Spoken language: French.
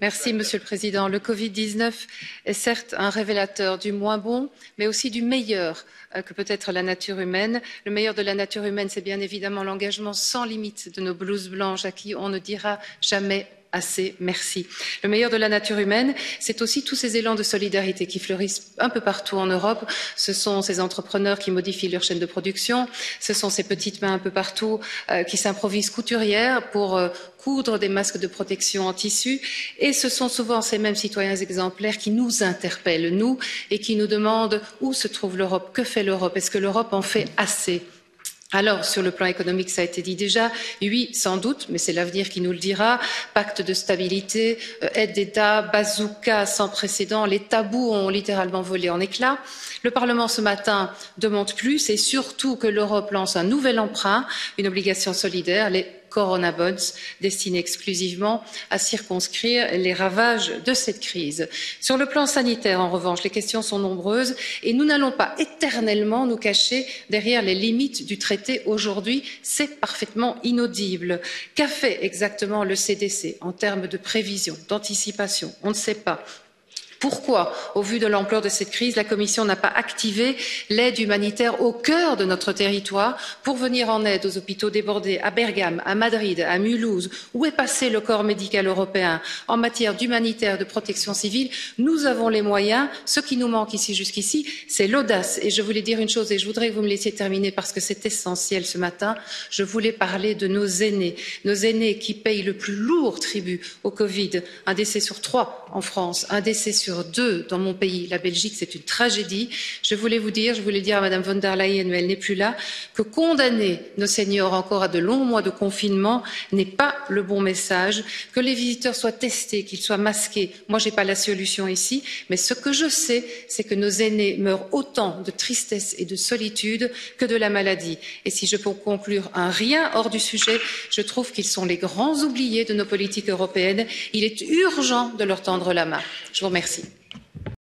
Monsieur le Président. Le Covid-19 est certes un révélateur du moins bon, mais aussi du meilleur que peut être la nature humaine. Le meilleur de la nature humaine, c'est bien évidemment l'engagement sans limite de nos blouses blanches à qui on ne dira jamais assez merci. Le meilleur de la nature humaine, c'est aussi tous ces élans de solidarité qui fleurissent un peu partout en Europe. Ce sont ces entrepreneurs qui modifient leur chaîne de production, ce sont ces petites mains un peu partout qui s'improvisent couturières pour coudre des masques de protection en tissu, et ce sont souvent ces mêmes citoyens exemplaires qui nous interpellent, nous, et qui nous demandent où se trouve l'Europe, que fait l'Europe, est-ce que l'Europe en fait assez? Alors, sur le plan économique, ça a été dit déjà, oui, sans doute, mais c'est l'avenir qui nous le dira. Pacte de stabilité, aide d'État, bazooka sans précédent, les tabous ont littéralement volé en éclats. Le Parlement ce matin demande plus et surtout que l'Europe lance un nouvel emprunt, une obligation solidaire, les Corona Bonds, destinés exclusivement à circonscrire les ravages de cette crise. Sur le plan sanitaire, en revanche, les questions sont nombreuses et nous n'allons pas éternellement nous cacher derrière les limites du traité aujourd'hui, c'est parfaitement inaudible. Qu'a fait exactement le CDC en termes de prévision, d'anticipation? On ne sait pas. Pourquoi, au vu de l'ampleur de cette crise, la Commission n'a pas activé l'aide humanitaire au cœur de notre territoire pour venir en aide aux hôpitaux débordés à Bergame, à Madrid, à Mulhouse? Où est passé le corps médical européen en matière d'humanitaire, de protection civile? Nous avons les moyens. Ce qui nous manque ici jusqu'ici, c'est l'audace. Et je voulais dire une chose, et je voudrais que vous me laissiez terminer parce que c'est essentiel ce matin. Je voulais parler de nos aînés qui payent le plus lourd tribut au Covid. Un décès sur 3 en France, un décès sur 2 dans mon pays, la Belgique, c'est une tragédie. Je voulais dire à Madame von der Leyen, mais elle n'est plus là, que condamner nos seniors encore à de longs mois de confinement n'est pas le bon message, que les visiteurs soient testés, qu'ils soient masqués. Moi, j'ai pas la solution ici, mais ce que je sais, c'est que nos aînés meurent autant de tristesse et de solitude que de la maladie. Et si je peux conclure un rien hors du sujet, je trouve qu'ils sont les grands oubliés de nos politiques européennes. Il est urgent de leur tendre la main. Je vous remercie.